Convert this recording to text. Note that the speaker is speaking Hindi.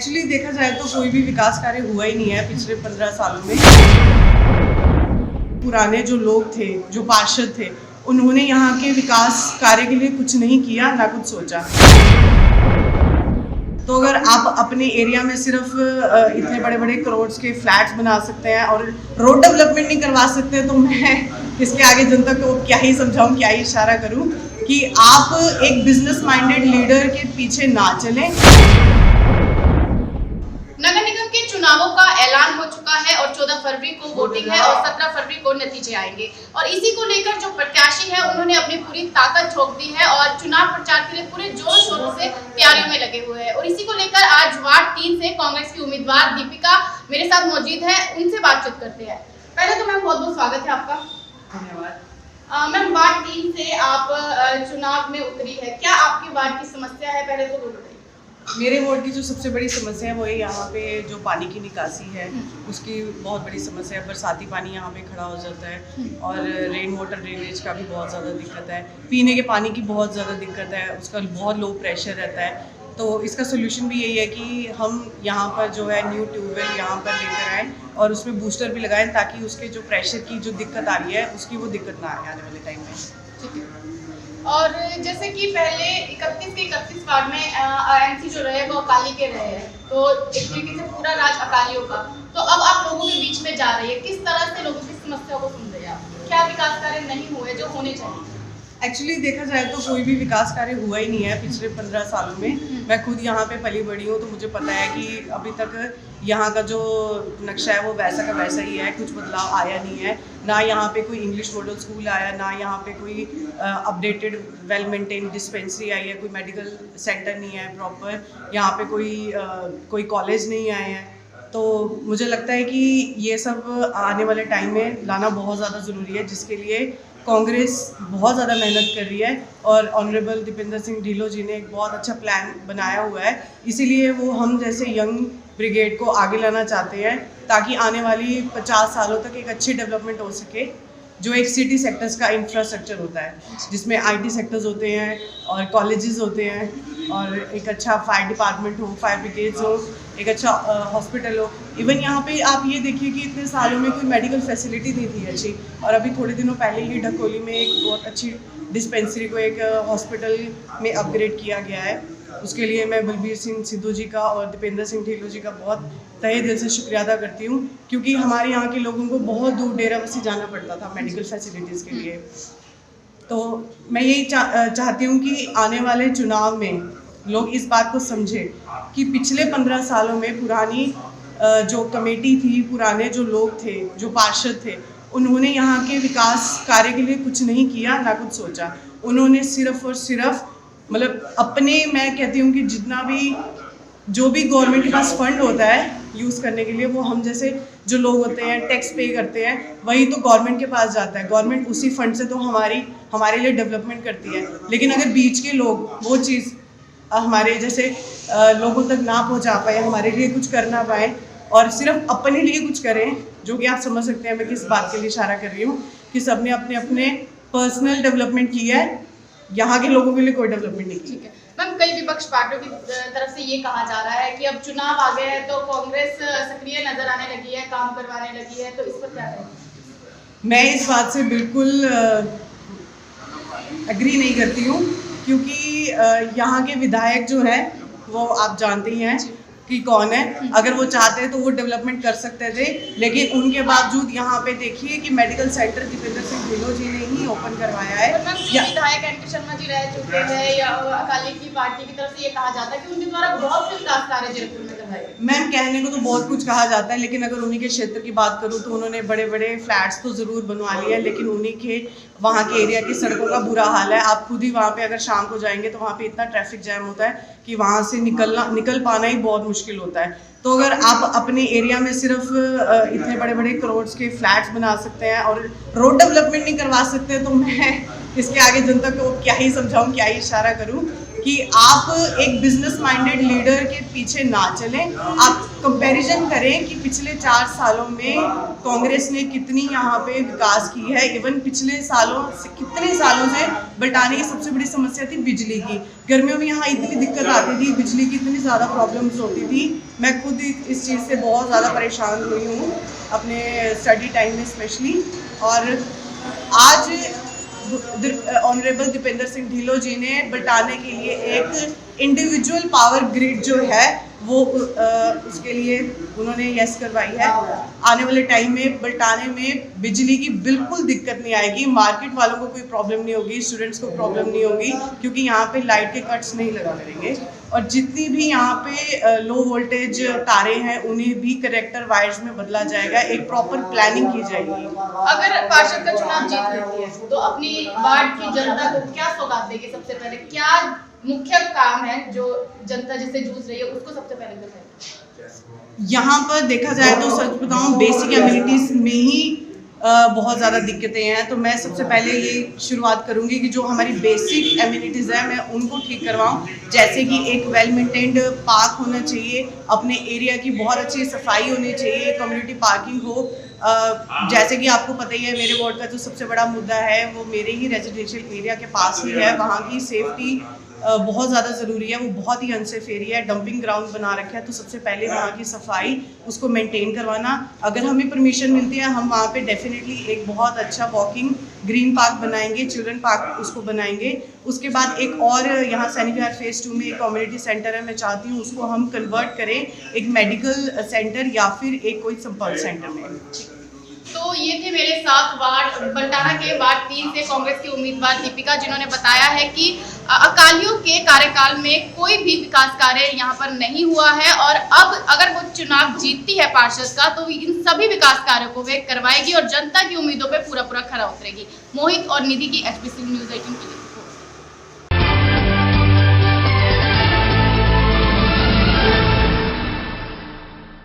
एक्चुअली देखा जाए तो कोई भी विकास कार्य हुआ ही नहीं है पिछले 15 सालों में। पुराने जो लोग थे, जो पार्षद थे, उन्होंने यहाँ के विकास कार्य के लिए कुछ नहीं किया, ना कुछ सोचा। तो अगर आप अपने एरिया में सिर्फ इतने बड़े बड़े करोड़ के फ्लैट्स बना सकते हैं और रोड डेवलपमेंट नहीं करवा सकते, तो मैं इसके आगे जनता को क्या ही समझाऊं, क्या ही इशारा करूं कि आप एक बिजनेस माइंडेड लीडर के पीछे ना चलें। नगर निगम के चुनावों का ऐलान हो चुका है और 14 फरवरी को वोटिंग है और 17 फरवरी को नतीजे आएंगे और इसी को लेकर जो प्रत्याशी है उन्होंने अपनी पूरी ताकत झोंक दी है और चुनाव प्रचार के लिए पूरे जोर शोरों से तैयारियों में लगे हुए हैं। और इसी को लेकर आज वार्ड 3 से कांग्रेस की उम्मीदवार दीपिका मेरे साथ मौजूद है, उनसे बातचीत करते हैं। पहले तो मैम बहुत बहुत स्वागत है आपका। धन्यवाद। मैम वार्ड 3 से आप चुनाव में उतरी है, क्या आपकी वार्ड की समस्या है, पहले तो वो बताइए। मेरे वार्ड की जो सबसे बड़ी समस्या है वो है यहाँ पे जो पानी की निकासी है, उसकी बहुत बड़ी समस्या है। बरसाती पानी यहाँ पे खड़ा हो जाता है और रेन वाटर ड्रेनेज का भी बहुत ज़्यादा दिक्कत है। पीने के पानी की बहुत ज़्यादा दिक्कत है, उसका बहुत लो प्रेशर रहता है। तो इसका सोल्यूशन भी यही है कि हम यहाँ पर जो है न्यू ट्यूबवेल यहाँ पर लेकर आएँ और उसमें बूस्टर भी लगाएं, ताकि उसके जो प्रेशर की जो दिक्कत आ रही है उसकी वो दिक्कत ना आए आने वाले टाइम में। ठीक है। और जैसे कि पहले 31 के 31 वार्ड में एमसी जो रहे वो अकाली के रहे हैं, तो एक तरीके से पूरा राज अकालियों का, तो अब आप लोगों के बीच में जा रही है, किस तरह से लोगों की समस्या को सुन रहे हैं आप? क्या विकास कार्य नहीं हुए जो होने चाहिए? एक्चुअली देखा जाए तो कोई भी विकास कार्य हुआ ही नहीं है पिछले 15 सालों में। मैं खुद यहाँ पे पली बड़ी हूँ, तो मुझे पता है कि अभी तक यहाँ का जो नक्शा है वो वैसा का वैसा ही है, कुछ बदलाव आया नहीं है। ना यहाँ पे कोई इंग्लिश मॉडल स्कूल आया, ना यहाँ पे कोई अपडेटेड वेल मेंटेन डिस्पेंसरी आई है, कोई मेडिकल सेंटर नहीं है प्रॉपर, यहाँ पे कोई कॉलेज नहीं आए हैं। तो मुझे लगता है कि ये सब आने वाले टाइम में लाना बहुत ज़्यादा ज़रूरी है, जिसके लिए कांग्रेस बहुत ज़्यादा मेहनत कर रही है और ऑनरेबल दीपेंद्र सिंह ढीलों जी ने एक बहुत अच्छा प्लान बनाया हुआ है। इसीलिए वो हम जैसे यंग ब्रिगेड को आगे लाना चाहते हैं, ताकि आने वाली 50 सालों तक एक अच्छी डेवलपमेंट हो सके, जो एक सिटी सेक्टर्स का इंफ्रास्ट्रक्चर होता है, जिसमें आईटी सेक्टर्स होते हैं और कॉलेजेस होते हैं और एक अच्छा फायर डिपार्टमेंट हो, फायर ब्रिगेड्स हो, एक अच्छा हॉस्पिटल हो। इवन यहाँ पे आप ये देखिए कि इतने सालों में कोई मेडिकल फैसिलिटी नहीं थी अच्छी, और अभी थोड़े दिनों पहले ही ढकोली में एक बहुत अच्छी डिस्पेंसरी को एक हॉस्पिटल में अपग्रेड किया गया है। उसके लिए मैं बलबीर सिंह सिद्धू जी का और दीपेंद्र सिंह ढीलों जी का बहुत तहे दिल से शुक्रिया अदा करती हूँ, क्योंकि हमारे यहाँ के लोगों को बहुत दूर डेराबस्सी जाना पड़ता था मेडिकल फैसिलिटीज़ के लिए। तो मैं यही चाहती हूँ कि आने वाले चुनाव में लोग इस बात को समझें कि पिछले 15 सालों में पुरानी जो कमेटी थी, पुराने जो लोग थे, जो पार्षद थे, उन्होंने यहाँ के विकास कार्य के लिए कुछ नहीं किया, ना कुछ सोचा। उन्होंने सिर्फ और सिर्फ मतलब अपने, मैं कहती हूँ कि जितना भी जो भी गवर्नमेंट के पास फंड होता है यूज़ करने के लिए, वो हम जैसे जो लोग होते हैं टैक्स पे करते हैं, वही तो गवर्नमेंट के पास जाता है। गवर्नमेंट उसी फंड से तो हमारे लिए डेवलपमेंट करती है। लेकिन अगर बीच के लोग वो चीज़ हमारे जैसे लोगों तक ना पहुंचा पाए, हमारे लिए कुछ कर ना पाए और सिर्फ अपने लिए कुछ करें, जो कि आप समझ सकते हैं मैं किस बात के लिए इशारा कर रही हूँ, कि सबने अपने अपने पर्सनल डेवलपमेंट किया है, यहाँ के लोगों के लिए कोई डेवलपमेंट नहीं की। ठीक है मैम, कई विपक्ष पार्टियों की तरफ से ये कहा जा रहा है कि अब चुनाव आ गए हैं तो कांग्रेस सक्रिय नजर आने लगी है, काम करवाने लगी है, तो इस पर क्या कहेंगे? मैं इस बात से बिल्कुल एग्री नहीं करती हूँ, क्योंकि यहाँ के विधायक जो हैं वो आप जानते ही हैं कि कौन है। अगर वो चाहते तो वो डेवलपमेंट कर सकते थे, लेकिन उनके बावजूद यहाँ पे देखिए कि मेडिकल सेंटर दीपेंद्र सिंह ढीलों जी ने ही ओपन करवाया है। विधायक एन के शर्मा जी रह चुके हैं या अकाली की पार्टी की तरफ से ये कहा जाता है कि उनके द्वारा बहुत से विकास कार्य जयपुर में करवाए गए। मैम, कहने को तो बहुत कुछ कहा जाता है, लेकिन अगर उन्हीं के क्षेत्र की बात करूँ तो उन्होंने बड़े बड़े फ्लैट्स तो ज़रूर बनवा लिए हैं, लेकिन उन्हीं के वहाँ के एरिया की सड़कों का बुरा हाल है। आप खुद ही वहाँ पे अगर शाम को जाएंगे तो वहाँ पे इतना ट्रैफिक जैम होता है कि वहाँ से निकल पाना ही बहुत मुश्किल होता है। तो अगर आप अपने एरिया में सिर्फ इतने बड़े बड़े करोड़ के फ्लैट्स बना सकते हैं और रोड डेवलपमेंट नहीं करवा सकते, तो मैं इसके आगे जनता को क्या ही समझाऊं, क्या ही इशारा करूं कि आप एक बिजनेस माइंडेड लीडर के पीछे ना चलें। आप कंपैरिजन करें कि पिछले 4 सालों में कांग्रेस ने कितनी यहाँ पे विकास की है। इवन पिछले कितने सालों से बल्टाने की सबसे बड़ी समस्या थी बिजली की। गर्मियों में यहाँ इतनी दिक्कत आती थी, बिजली की इतनी ज़्यादा प्रॉब्लम्स होती थी। मैं खुद इस चीज़ से बहुत ज़्यादा परेशान हुई हूँ अपने स्टडी टाइम में स्पेशली। और आज ऑनरेबल दीपेंद्र सिंह ढिल्लों जी ने बल्टाने के लिए एक इंडिविजुअल पावर ग्रिड जो है वो उसके लिए उन्होंने यस करवाई है। आने वाले टाइम में बल्टाने में बिजली की बिल्कुल दिक्कत नहीं आएगी। मार्केट वालों को कोई प्रॉब्लम नहीं होगी, स्टूडेंट्स को प्रॉब्लम नहीं होगी, क्योंकि यहाँ पे लाइट के कट्स नहीं लगा करेंगे। और जितनी भी यहाँ पे लो वोल्टेज तारें हैं उन्हें भी करेक्टर वायर्स में बदला जाएगा। एक प्रॉपर प्लानिंग की जाएगी। अगर पार्षद का चुनाव जीत लेती है तो अपनी वार्ड की जनता को क्या सौगात देगी? सबसे पहले क्या मुख्य काम है जो जनता जिससे जूझ रही है उसको सबसे पहले बताएं? यहाँ पर देखा जाए तो सच बताऊँ बेसिक एमिनिटीज में ही बहुत ज़्यादा दिक्कतें हैं। तो मैं सबसे पहले ये शुरुआत करूँगी कि जो हमारी बेसिक एमिनिटीज़ हैं मैं उनको ठीक करवाऊँ। जैसे कि एक वेल मेंटेन्ड पार्क होना चाहिए, अपने एरिया की बहुत अच्छी सफाई होनी चाहिए, कम्युनिटी पार्किंग हो। जैसे कि आपको पता ही है मेरे वार्ड का जो सबसे बड़ा मुद्दा है वो मेरे ही रेजिडेंशियल एरिया के पास ही है। वहाँ की सेफ्टी बहुत ज़्यादा ज़रूरी है। वो बहुत ही अनसेफ एरिया है, डंपिंग ग्राउंड बना रखा है। तो सबसे पहले वहाँ की सफाई उसको मेंटेन करवाना। अगर हमें परमिशन मिलती है हम वहाँ पे डेफिनेटली एक बहुत अच्छा वॉकिंग ग्रीन पार्क बनाएंगे, चिल्ड्रन पार्क उसको बनाएंगे। उसके बाद एक और यहाँ सैनिक विहार फेज़ 2 में एक कम्युनिटी सेंटर है, मैं चाहती हूँ उसको हम कन्वर्ट करें एक मेडिकल सेंटर या फिर एक कोई संपर्क सेंटर में। तो ये थे मेरे साथ वार्ड बल्टाना के वार्ड 3 से कांग्रेस की उम्मीदवार दीपिका, जिन्होंने बताया है कि अकालियों के कार्यकाल में कोई भी विकास कार्य यहाँ पर नहीं हुआ है और अब अगर वो चुनाव जीतती है पार्षद का तो इन सभी विकास कार्यों को वे करवाएगी और जनता की उम्मीदों पे पूरा खरा उतरेगी। मोहित और निधि की HBC न्यूज़ 18 के लिए।